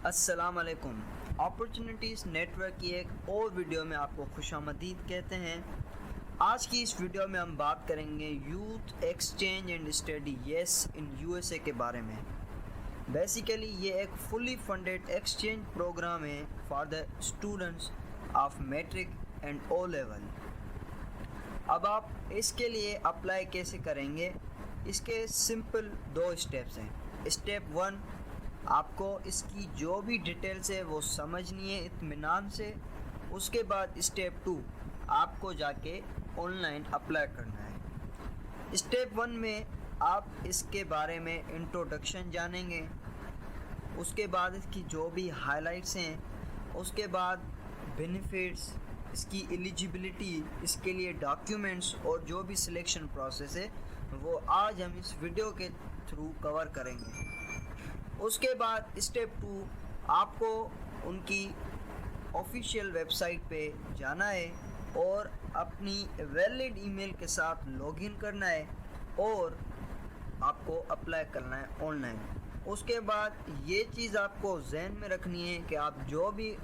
अस्सलाम वालेकुम। Opportunities network की एक और वीडियो में आपको खुशामदीद कहते हैं। आज की इस वीडियो में हम बात करेंगे youth exchange and study YES in USA के बारे में। बेसिकली ये एक फुली फंडेड एक्सचेंज प्रोग्राम है for the students of matric and O level. अब आप इसके लिए अप्लाई कैसे करेंगे, इसके सिंपल 2 स्टेप्स हैं। स्टेप 1, आपको इसकी जो भी डिटेल्स है वो समझनी है इत्मीनान से। उसके बाद स्टेप 2, आपको जाके ऑनलाइन अप्लाई करना है। स्टेप 1 में आप इसके बारे में इंट्रोडक्शन जानेंगे, उसके बाद इसकी जो भी हाइलाइट्स हैं, उसके बाद बेनिफिट्स, इसकी एलिजिबिलिटी, इसके लिए डॉक्यूमेंट्स और जो भी सिलेक्शन प्रोसेस है वो आज हम इस वीडियो के थ्रू कवर करेंगे। उसके बाद स्टेप 2, आपको उनकी ऑफिशियल वेबसाइट पे जाना है और अपनी वैलिड ईमेल के साथ लॉगिन करना है और आपको अप्लाई करना है ऑनलाइन। उसके बाद ये चीज़ आपको जहन में रखनी है कि आप जो भी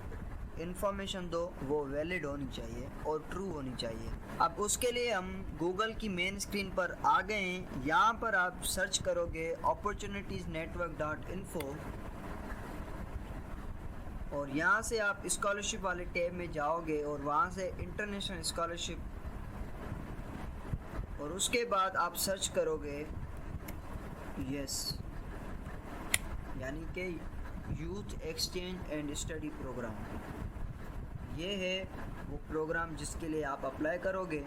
इंफॉर्मेशन दो वो वैलिड होनी चाहिए और ट्रू होनी चाहिए। अब उसके लिए हम गूगल की मेन स्क्रीन पर आ गए हैं। यहाँ पर आप सर्च करोगे opportunitiesnetwork.info और यहाँ से आप स्कॉलरशिप वाले टैब में जाओगे और वहाँ से इंटरनेशनल स्कॉलरशिप, और उसके बाद आप सर्च करोगे यस, यानी कि youth exchange and study program. ये है वो प्रोग्राम जिसके लिए आप अप्लाई करोगे।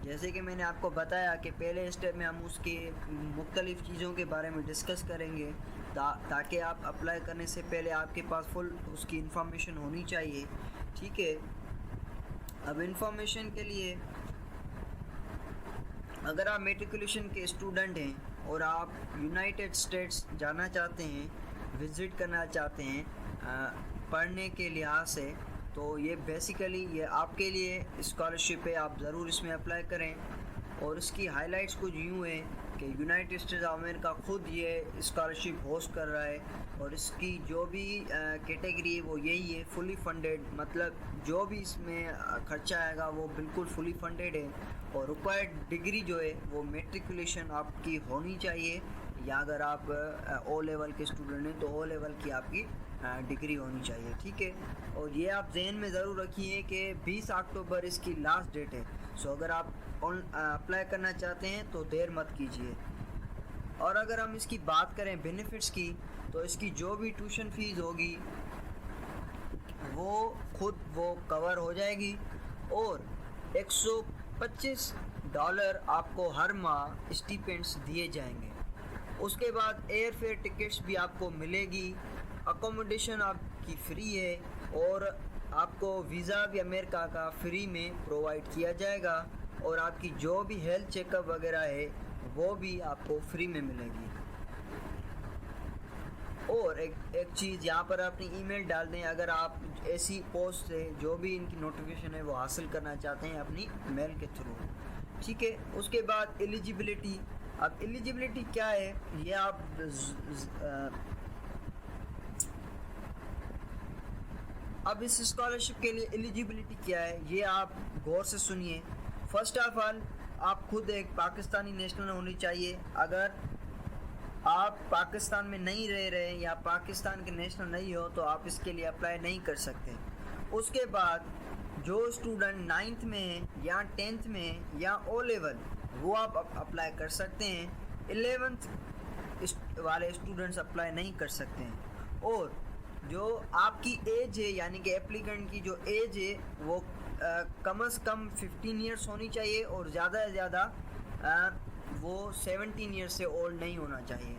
जैसे कि मैंने आपको बताया कि पहले स्टेप में हम उसके मुख्तलिफ़ चीज़ों के बारे में डिस्कस करेंगे ताकि आप अप्लाई करने से पहले आपके पास फुल उसकी इंफॉर्मेशन होनी चाहिए। ठीक है। अब इंफॉर्मेशन के लिए, अगर आप मेट्रिकुलेशन के स्टूडेंट हैं और आप यूनाइटेड स्टेट्स जाना चाहते हैं, विज़िट करना चाहते हैं पढ़ने के लिहाज से, तो ये बेसिकली ये आपके लिए स्कॉलरशिप है। आप ज़रूर इसमें अप्लाई करें। और इसकी हाइलाइट्स कुछ यूँ हैं कि यूनाइटेड स्टेट्स ऑफ अमेरिका ख़ुद ये स्कॉलरशिप होस्ट कर रहा है और इसकी जो भी कैटेगरी है वो यही है, फुली फंडेड। मतलब जो भी इसमें खर्चा आएगा वो बिल्कुल फुली फंडेड है। और रिक्वायर्ड डिग्री जो है वो मेट्रिकुलेशन आपकी होनी चाहिए, या अगर आप ओ लेवल के स्टूडेंट हैं तो ओ लेवल की आपकी डिग्री होनी चाहिए। ठीक है। और ये आप जहन में ज़रूर रखिए कि 20 अक्टूबर इसकी लास्ट डेट है। सो अगर आप अप्लाई करना चाहते हैं तो देर मत कीजिए। और अगर हम इसकी बात करें बेनिफिट्स की, तो इसकी जो भी ट्यूशन फ़ीस होगी वो खुद वो कवर हो जाएगी और $125 आपको हर माह स्टिपेंड्स दिए जाएंगे। उसके बाद एयर फेयर टिकट्स भी आपको मिलेगी, अकोमोडेशन आपकी फ्री है और आपको वीज़ा भी अमेरिका का फ्री में प्रोवाइड किया जाएगा और आपकी जो भी हेल्थ चेकअप वगैरह है वो भी आपको फ्री में मिलेगी। और एक चीज़ यहाँ पर अपनी ईमेल डाल दें अगर आप ऐसी पोस्ट से जो भी इनकी नोटिफिकेशन है वो हासिल करना चाहते हैं अपनी मेल के थ्रू। ठीक है। उसके बाद एलिजिबिलिटी। अब एलिजिबिलिटी क्या है ये आप अब इस स्कॉलरशिप के लिए एलिजिबिलिटी क्या है ये आप गौर से सुनिए। फर्स्ट ऑफ ऑल, आप खुद एक पाकिस्तानी नेशनल होनी चाहिए। अगर आप पाकिस्तान में नहीं रह रहे या पाकिस्तान के नेशनल नहीं हो तो आप इसके लिए अप्लाई नहीं कर सकते। उसके बाद जो स्टूडेंट 9th में है या 10th में है या ओ लेवल, वो आप अप्लाई कर सकते हैं। 11th वाले स्टूडेंट्स अप्लाई नहीं कर सकते हैं। और जो आपकी एज है, यानी कि एप्लीकेंट की जो एज है वो कम से कम 15 ईयर्स होनी चाहिए और ज़्यादा से ज़्यादा वो 17 ईयर्स से ओल्ड नहीं होना चाहिए।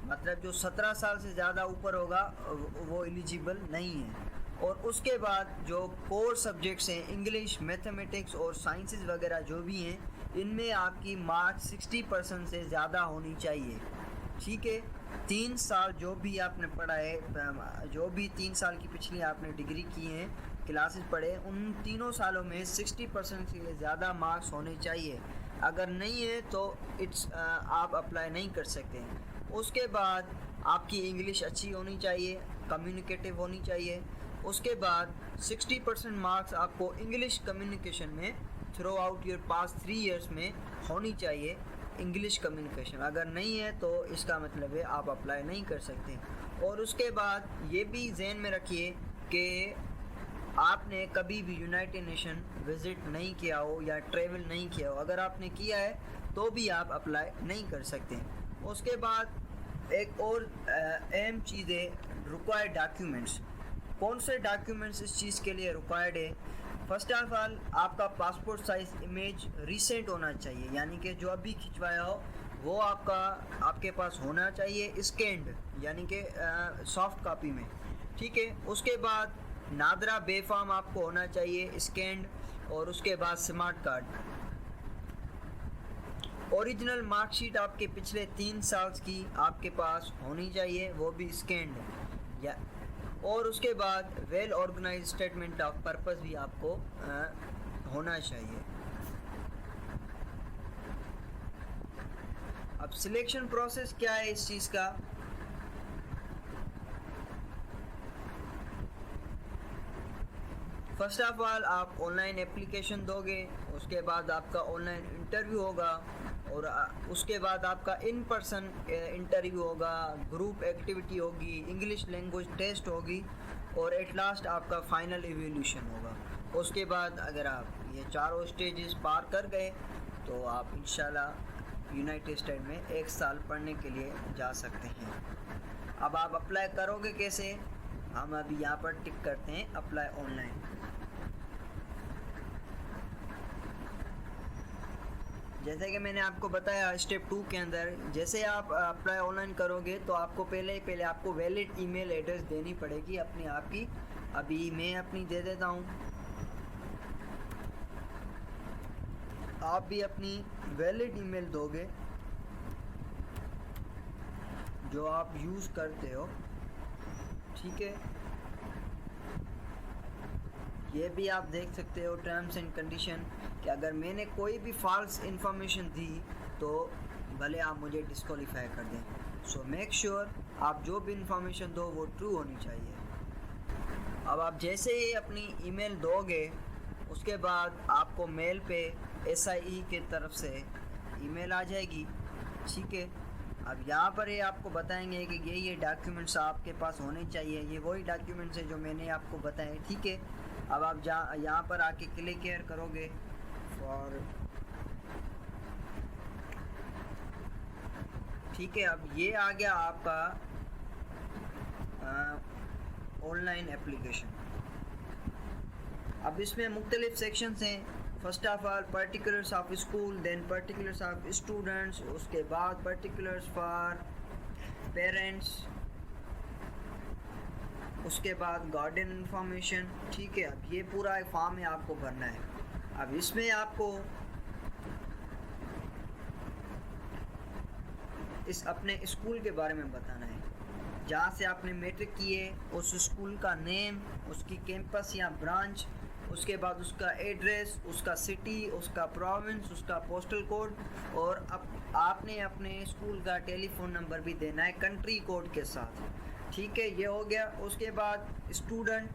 मतलब जो 17 साल से ज़्यादा ऊपर होगा वो एलिजिबल नहीं है। और उसके बाद जो कोर सब्जेक्ट्स हैं, इंग्लिश, मैथमेटिक्स और साइंसेस वगैरह जो भी हैं, इनमें आपकी मार्क्स 60% से ज़्यादा होनी चाहिए। ठीक है। 3 साल जो भी आपने पढ़ा है, जो भी 3 साल की पिछली आपने डिग्री की है, क्लासेस पढ़े, उन तीनों सालों में 60% से ज़्यादा मार्क्स होने चाहिए। अगर नहीं है तो आप अप्लाई नहीं कर सकते हैं। उसके बाद आपकी इंग्लिश अच्छी होनी चाहिए, कम्युनिकेटिव होनी चाहिए। उसके बाद 60% मार्क्स आपको इंग्लिश कम्युनिकेशन में through out your past 3 years में होनी चाहिए। इंग्लिश कम्युनिकेशन अगर नहीं है तो इसका मतलब है आप अप्लाई नहीं कर सकते। और उसके बाद ये भी ज़हन में रखिए कि आपने कभी भी यूनाइटेड नेशन विज़िट नहीं किया हो या ट्रैवल नहीं किया हो। अगर आपने किया है तो भी आप अप्लाई नहीं कर सकते। उसके बाद एक और अहम चीज़ है, रिक्वायर्ड डॉक्यूमेंट्स। कौन से डॉक्यूमेंट्स इस चीज़ के लिए रिक्वायर्ड है? फर्स्ट ऑफ ऑल आपका पासपोर्ट साइज़ इमेज रिसेंट होना चाहिए, यानी कि जो अभी खिंचवाया हो वो आपके पास होना चाहिए स्कैंड, यानी कि सॉफ्ट कॉपी में। ठीक है। उसके बाद नादरा बेफाम आपको होना चाहिए स्कैंड। और उसके बाद स्मार्ट कार्ड, ओरिजिनल मार्कशीट आपके पिछले 3 साल की आपके पास होनी चाहिए, वो भी स्कैंड या। और उसके बाद well organize statement of purpose भी आपको होना चाहिए। अब सिलेक्शन प्रोसेस क्या है इस चीज़ का? फर्स्ट ऑफ ऑल आप ऑनलाइन एप्लीकेशन दोगे, उसके बाद आपका ऑनलाइन इंटरव्यू होगा और उसके बाद आपका इन पर्सन इंटरव्यू होगा, ग्रुप एक्टिविटी होगी, इंग्लिश लैंग्वेज टेस्ट होगी और एट लास्ट आपका फाइनल इवैल्यूएशन होगा। उसके बाद अगर आप ये चारों स्टेजेस पार कर गए तो आप इंशाल्लाह यूनाइटेड स्टेट में 1 साल पढ़ने के लिए जा सकते हैं। अब आप अप्लाई करोगे कैसे? हम अभी यहाँ पर टिक करते हैं अप्लाई ऑनलाइन। जैसे कि मैंने आपको बताया स्टेप 2 के अंदर, जैसे आप अप्लाई ऑनलाइन करोगे तो आपको पहले आपको वैलिड ईमेल एड्रेस देनी पड़ेगी अपने आप की। अभी मैं अपनी दे देता हूँ, आप भी अपनी वैलिड ईमेल दोगे जो आप यूज़ करते हो। ठीक है। ये भी आप देख सकते हो टर्म्स एंड कंडीशन कि अगर मैंने कोई भी फॉल्स इंफॉर्मेशन दी तो भले आप मुझे डिस्क्वालीफाई कर दें। सो मेक श्योर आप जो भी इंफॉर्मेशन दो वो ट्रू होनी चाहिए। अब आप जैसे ही अपनी ईमेल दोगे उसके बाद आपको मेल पे SIE के तरफ से ईमेल आ जाएगी। ठीक है। अब यहाँ पर ये आपको बताएंगे कि ये डॉक्यूमेंट्स आपके पास होने चाहिए। ये वही डॉक्यूमेंट्स है जो मैंने आपको बताए। ठीक है। अब आप यहाँ पर आके क्लिक केयर करोगे फॉर। ठीक है। अब ये आ गया आपका ऑनलाइन एप्लीकेशन। अब इसमें मुख्तलिफ सेक्शंस हैं। First of all particulars of school, then particulars of students, उसके बाद पर्टिकुलर्स फॉर पेरेंट्स, उसके बाद गार्डियन इंफॉर्मेशन। ठीक है। अब ये पूरा एक फॉर्म है आपको भरना है। अब इसमें आपको इस अपने स्कूल के बारे में बताना है, जहाँ से आपने मैट्रिक किए, उस स्कूल का नेम, उसकी कैंपस या ब्रांच, उसके बाद उसका एड्रेस, उसका सिटी, उसका प्रोविंस, उसका पोस्टल कोड और अब आपने अपने स्कूल का टेलीफोन नंबर भी देना है कंट्री कोड के साथ। ठीक है। ये हो गया। उसके बाद स्टूडेंट,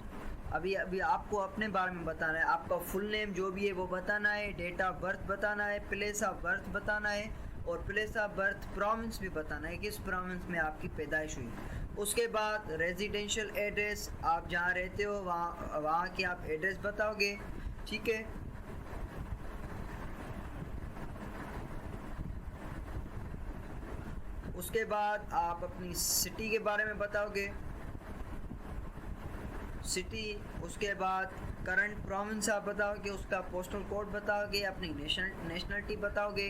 अभी आपको अपने बारे में बताना है। आपका फुल नेम जो भी है वो बताना है, डेट ऑफ बर्थ बताना है, प्लेस ऑफ बर्थ बताना है और प्लेस ऑफ बर्थ प्रोविंस भी बताना है, किस प्रोविंस में आपकी पैदाइश हुई। उसके बाद रेजिडेंशियल एड्रेस, आप जहाँ रहते हो वहाँ की आप एड्रेस बताओगे। ठीक है। उसके बाद आप अपनी सिटी के बारे में बताओगे, सिटी। उसके बाद करंट प्रोविंस आप बताओगे, उसका पोस्टल कोड बताओगे, अपनी नेशनलिटी बताओगे,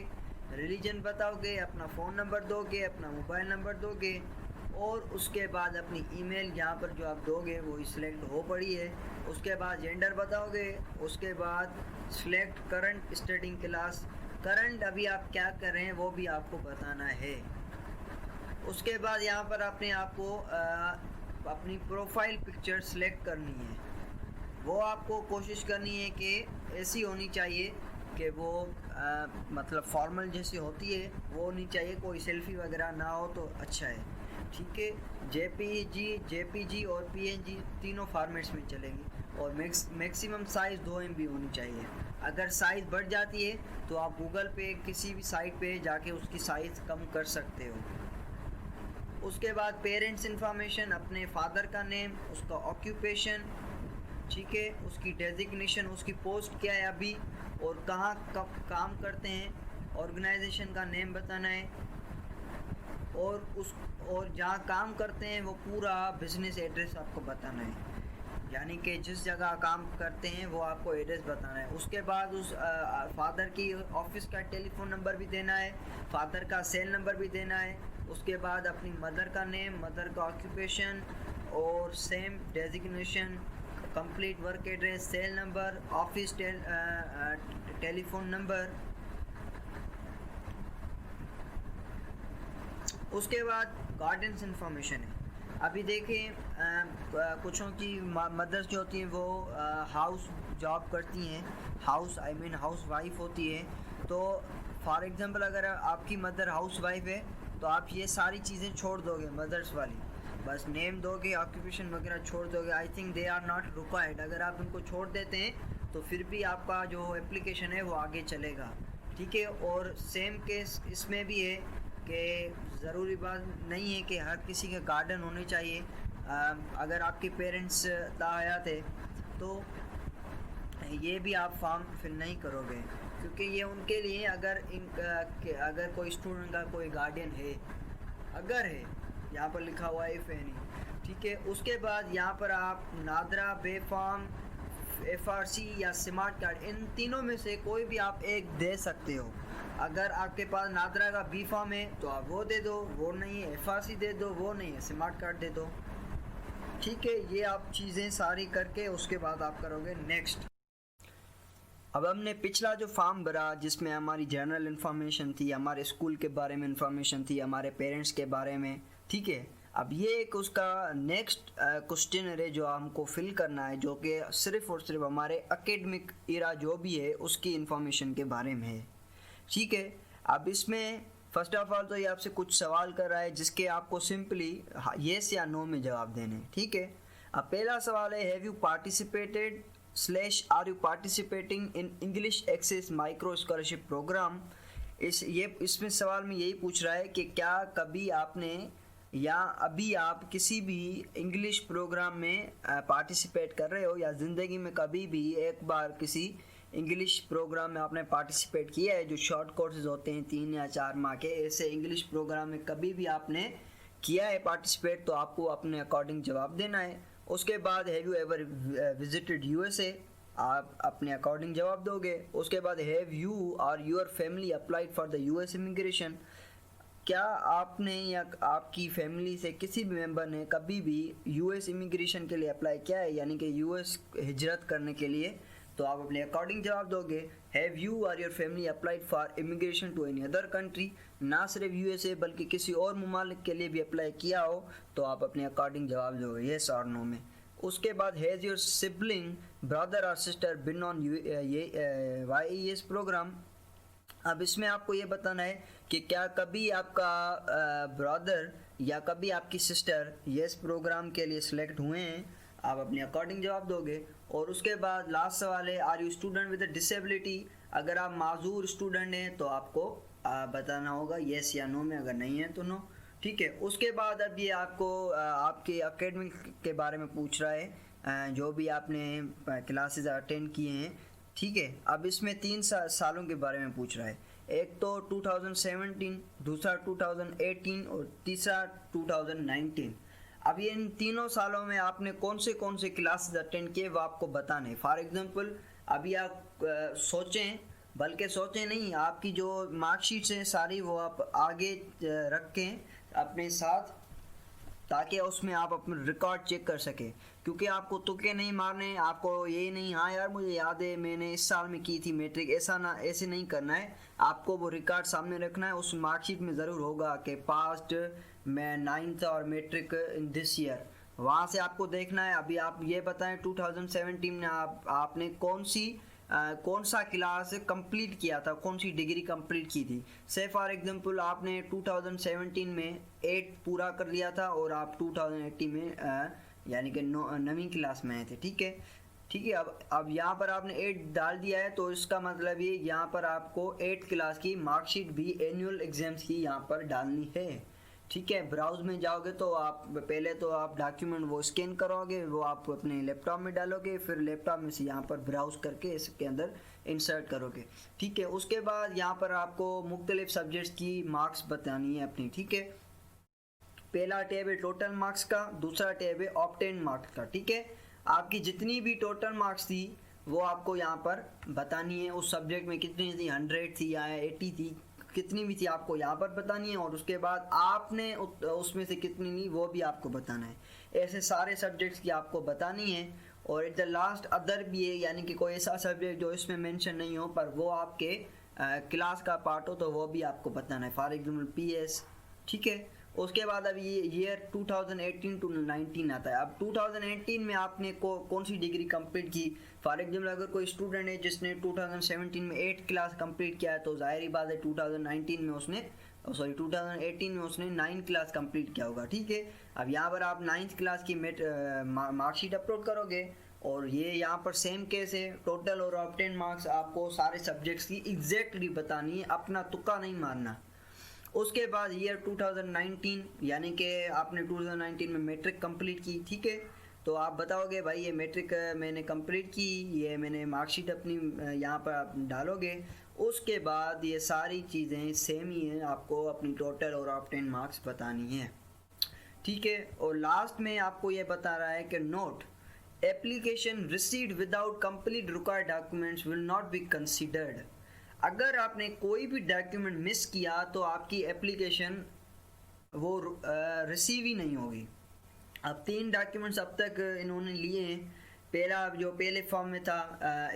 रिलीजन बताओगे, अपना फ़ोन नंबर दोगे, अपना मोबाइल नंबर दोगे और उसके बाद अपनी ईमेल यहाँ पर जो आप दोगे वो सिलेक्ट हो पड़ी है। उसके बाद जेंडर बताओगे। उसके बाद select current studying class, current अभी आप क्या कर रहे हैं वो भी आपको बताना है। उसके बाद यहाँ पर अपने आप को अपनी प्रोफाइल पिक्चर सेलेक्ट करनी है। वो आपको कोशिश करनी है कि ऐसी होनी चाहिए कि वो मतलब फॉर्मल जैसी होती है वो होनी चाहिए, कोई सेल्फी वगैरह ना हो तो अच्छा है। ठीक है। जेपीजी और पीएनजी तीनों फॉर्मेट्स में चलेगी और मैक्सिमम साइज़ 2 MB होनी चाहिए। अगर साइज़ बढ़ जाती है तो आप गूगल पे किसी भी साइट पे जाके उसकी साइज़ कम कर सकते हो। उसके बाद पेरेंट्स इंफॉर्मेशन, अपने फादर का नेम, उसका ऑक्यूपेशन, ठीक है, उसकी डेजिग्नेशन, उसकी पोस्ट क्या है अभी और कहाँ कब काम करते हैं, ऑर्गेनाइजेशन का नेम बताना है और जहाँ काम करते हैं वो पूरा बिजनेस एड्रेस आपको बताना है, यानी कि जिस जगह काम करते हैं वो आपको एड्रेस बताना है। उसके बाद उस फादर की ऑफिस का टेलीफोन नंबर भी देना है, फादर का सेल नंबर भी देना है। उसके बाद अपनी मदर का नेम, मदर का ऑक्यूपेशन और same designation, complete work address, cell number, office telephone number. उसके बाद गार्डियंस इंफॉर्मेशन है। अभी देखें कुछों की मदर्स जो होती हैं वो हाउस जॉब करती हैं, हाउस वाइफ होती है। तो फॉर एग्जांपल अगर आपकी मदर हाउस वाइफ है तो आप ये सारी चीज़ें छोड़ दोगे मदर्स वाली, बस नेम दोगे, ऑक्यूपेशन वगैरह छोड़ दोगे। I think they are not required. अगर आप उनको छोड़ देते हैं तो फिर भी आपका जो एप्लीकेशन है वो आगे चलेगा, ठीक है। और सेम केस इसमें भी है कि ज़रूरी बात नहीं है कि हर किसी के गार्डन होने चाहिए। अगर आपके पेरेंट्स ताहयात है तो ये भी आप फॉर्म फिल नहीं करोगे, क्योंकि ये उनके लिए अगर कोई स्टूडेंट का कोई गार्डियन है, अगर है, यहाँ पर लिखा हुआ है इफ एनी, ठीक है। उसके बाद यहाँ पर आप नादरा, बे फॉर्म, FRC या स्मार्ट कार्ड, इन तीनों में से कोई भी आप एक दे सकते हो। अगर आपके पास नादरा का बी फॉर्म है तो आप वो दे दो, वो नहीं है FRC दे दो, वो नहीं है स्मार्ट कार्ड दे दो, ठीक है। ये आप चीज़ें सारी करके उसके बाद आप करोगे नेक्स्ट। अब हमने पिछला जो फॉर्म भरा जिसमें हमारी जनरल इन्फॉर्मेशन थी, हमारे स्कूल के बारे में इन्फॉर्मेशन थी, हमारे पेरेंट्स के बारे में, ठीक है। अब ये एक उसका नेक्स्ट क्वेश्चन है जो हमको फिल करना है, जो कि सिर्फ़ और सिर्फ हमारे एकेडमिक ईरा जो भी है उसकी इन्फॉर्मेशन के बारे में है, ठीक है। अब इसमें फर्स्ट ऑफ ऑल तो ये आपसे कुछ सवाल कर रहा है जिसके आपको सिंपली येस या नो में जवाब देने, ठीक है। अब पहला सवाल है, have you participated / are you participating in English access micro scholarship program. इसमें सवाल में यही पूछ रहा है कि क्या कभी आपने या अभी आप किसी भी इंग्लिश प्रोग्राम में पार्टिसिपेट कर रहे हो, या ज़िंदगी में कभी भी एक बार किसी इंग्लिश प्रोग्राम में आपने पार्टिसिपेट किया है, जो शॉर्ट कोर्सेज होते हैं 3 या 4 माह के, ऐसे इंग्लिश प्रोग्राम में कभी भी आपने किया है पार्टिसिपेट, तो आपको अपने अकॉर्डिंग जवाब देना है। उसके बाद have you ever visited USA, आप अपने अकॉर्डिंग जवाब दोगे। उसके बाद हैव यू और your family applied for the US immigration, क्या आपने या आपकी फैमिली से किसी भी मेंबर ने कभी भी US इमिग्रेशन के लिए अप्लाई किया है, यानी कि US हिजरत करने के लिए, तो आप अपने अकॉर्डिंग जवाब दोगे। हैव यू और your family applied for immigration to any other country, ना सिर्फ USA बल्कि किसी और ममालिक के लिए भी अप्लाई किया हो, तो आप अपने अकॉर्डिंग जवाब दोगे येस और नो में। उसके बाद हैज़ योर सिबलिंग, ब्रदर और sister been on YES program. अब इसमें आपको ये बताना है कि क्या कभी आपका ब्रदर या कभी आपकी सिस्टर येस प्रोग्राम के लिए सिलेक्ट हुए हैं, आप अपने अकॉर्डिंग जवाब दोगे। और उसके बाद लास्ट सवाल है, are you student with disability, अगर आप माजूर स्टूडेंट हैं तो आपको बताना होगा येस या नो में, अगर नहीं है तो नो, ठीक है। उसके बाद अब ये आपको आपके एकेडमिक के बारे में पूछ रहा है, जो भी आपने क्लासेस अटेंड किए हैं, ठीक है। अब इसमें 3 सालों के बारे में पूछ रहा है, एक तो 2017, दूसरा 2018 और तीसरा 2019। अब ये इन तीनों सालों में आपने कौन से क्लासेस अटेंड किए वो आपको बताने। फॉर एग्जांपल अभी आप सोचें, बल्कि सोचें नहीं, आपकी जो मार्कशीट्स हैं सारी वो आप आगे रखें अपने साथ, ताकि उसमें आप अपना रिकॉर्ड चेक कर सकें, क्योंकि आपको तुक्के नहीं मारने, आपको यही नहीं हाँ यार मुझे याद है मैंने इस साल में की थी मैट्रिक, ऐसे नहीं करना है। आपको वो रिकॉर्ड सामने रखना है। उस मार्कशीट में ज़रूर होगा कि पास्ट में 9th और मैट्रिक इन दिस ईयर, वहाँ से आपको देखना है। अभी आप ये बताएं 2017 में आपने कौन सी कौन सा क्लास कंप्लीट किया था, कौन सी डिग्री कंप्लीट की थी। से फॉर एग्जांपल आपने 2017 में 8 पूरा कर लिया था और आप 2018 में यानी कि 9वीं क्लास में आए थे, ठीक है। अब यहाँ पर आपने 8 डाल दिया है, तो इसका मतलब ये यहाँ पर आपको 8 क्लास की मार्कशीट भी एनुअल एग्जाम्स की यहाँ पर डालनी है, ठीक है। ब्राउज में जाओगे तो आप पहले तो आप डॉक्यूमेंट वो स्कैन करोगे, वो आप अपने लैपटॉप में डालोगे, फिर लैपटॉप में से यहाँ पर ब्राउज करके इसके अंदर इंसर्ट करोगे, ठीक है। उसके बाद यहाँ पर आपको मुख्तलिफ सब्जेक्ट्स की मार्क्स बतानी है अपनी, ठीक है। पहला टैब है टोटल मार्क्स का, दूसरा टैब है ऑब्टेन मार्क्स का, ठीक है। आपकी जितनी भी टोटल मार्क्स थी वो आपको यहाँ पर बतानी है, उस सब्जेक्ट में कितनी थी, 100 थी या 80 थी, कितनी भी थी आपको यहाँ पर बतानी है। और उसके बाद आपने उसमें से कितनी ली वो भी आपको बताना है। ऐसे सारे सब्जेक्ट्स की आपको बतानी है। और एट द लास्ट अदर भी है, यानी कि कोई ऐसा सब्जेक्ट जो इसमें मेंशन नहीं हो पर वो आपके क्लास का पार्ट हो तो वो भी आपको बताना है, फॉर एग्जाम्पल PS, ठीक है। उसके बाद अब ये ईयर 2018 to 19 आता है। अब 2018 में आपने कौन सी डिग्री कंप्लीट की। फॉर एग्जाम्पल अगर कोई स्टूडेंट है जिसने 2017 में 8 क्लास कंप्लीट किया है तो जाहिर बात है 2018 में उसने 9 क्लास कंप्लीट किया होगा, ठीक है। अब यहाँ पर आप 9th क्लास की मार्कशीट अपलोड करोगे और ये यहाँ पर सेम केस है, टोटल और ऑब्टेन मार्क्स आपको सारे सब्जेक्ट्स की एग्जैक्टली बतानी है, अपना तुक्का नहीं मारना। उसके बाद ईयर 2019 यानी कि आपने 2019 में मैट्रिक कंप्लीट की, ठीक है। तो आप बताओगे भाई ये मैट्रिक मैंने कंप्लीट की, ये मैंने मार्कशीट अपनी यहाँ पर आप डालोगे। उसके बाद ये सारी चीज़ें सेम ही हैं, आपको अपनी टोटल और ऑब्टेन मार्क्स बतानी है, ठीक है। और लास्ट में आपको ये बता रहा है कि note application received without complete required documents will not be considered. अगर आपने कोई भी डॉक्यूमेंट मिस किया तो आपकी एप्लीकेशन वो रिसीव ही नहीं होगी। अब 3 डॉक्यूमेंट्स अब तक इन्होंने लिए हैं। पहला जो पहले फॉर्म में था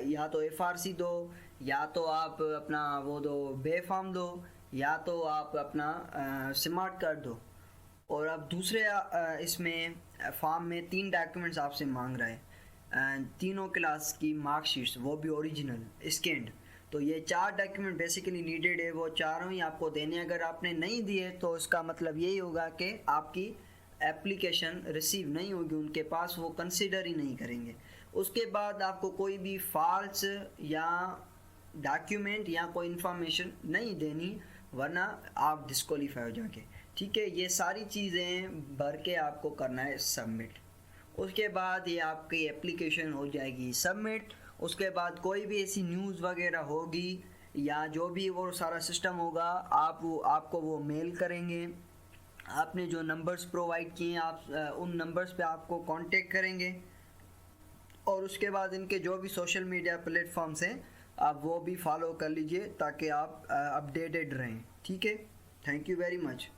या तो FRC दो, या तो आप अपना वो दो बे फॉर्म दो, या तो आप अपना स्मार्ट कार्ड दो। और अब दूसरे इसमें फॉर्म में 3 डॉक्यूमेंट्स आपसे मांग रहा है, तीनों क्लास की मार्कशीट्स, वो भी ओरिजिनल स्कैंड। तो ये 4 डॉक्यूमेंट बेसिकली नीडेड है, वो चारों ही आपको देने। अगर आपने नहीं दिए तो इसका मतलब यही होगा कि आपकी एप्लीकेशन रिसीव नहीं होगी उनके पास, वो कंसिडर ही नहीं करेंगे। उसके बाद आपको कोई भी फॉल्स या डॉक्यूमेंट या कोई इन्फॉर्मेशन नहीं देनी, वरना आप डिस्क्वालीफाई हो जाएंगे, ठीक है। ये सारी चीज़ें भर के आपको करना है सबमिट। उसके बाद ये आपकी एप्लीकेशन हो जाएगी सबमिट। उसके बाद कोई भी ऐसी न्यूज़ वगैरह होगी या जो भी वो सारा सिस्टम होगा आपको वो मेल करेंगे। आपने जो नंबर्स प्रोवाइड किए हैं आप उन नंबर्स पे आपको कांटेक्ट करेंगे। और उसके बाद इनके जो भी सोशल मीडिया प्लेटफॉर्म्स हैं आप वो भी फॉलो कर लीजिए ताकि आप अपडेटेड रहें, ठीक है। Thank you very much.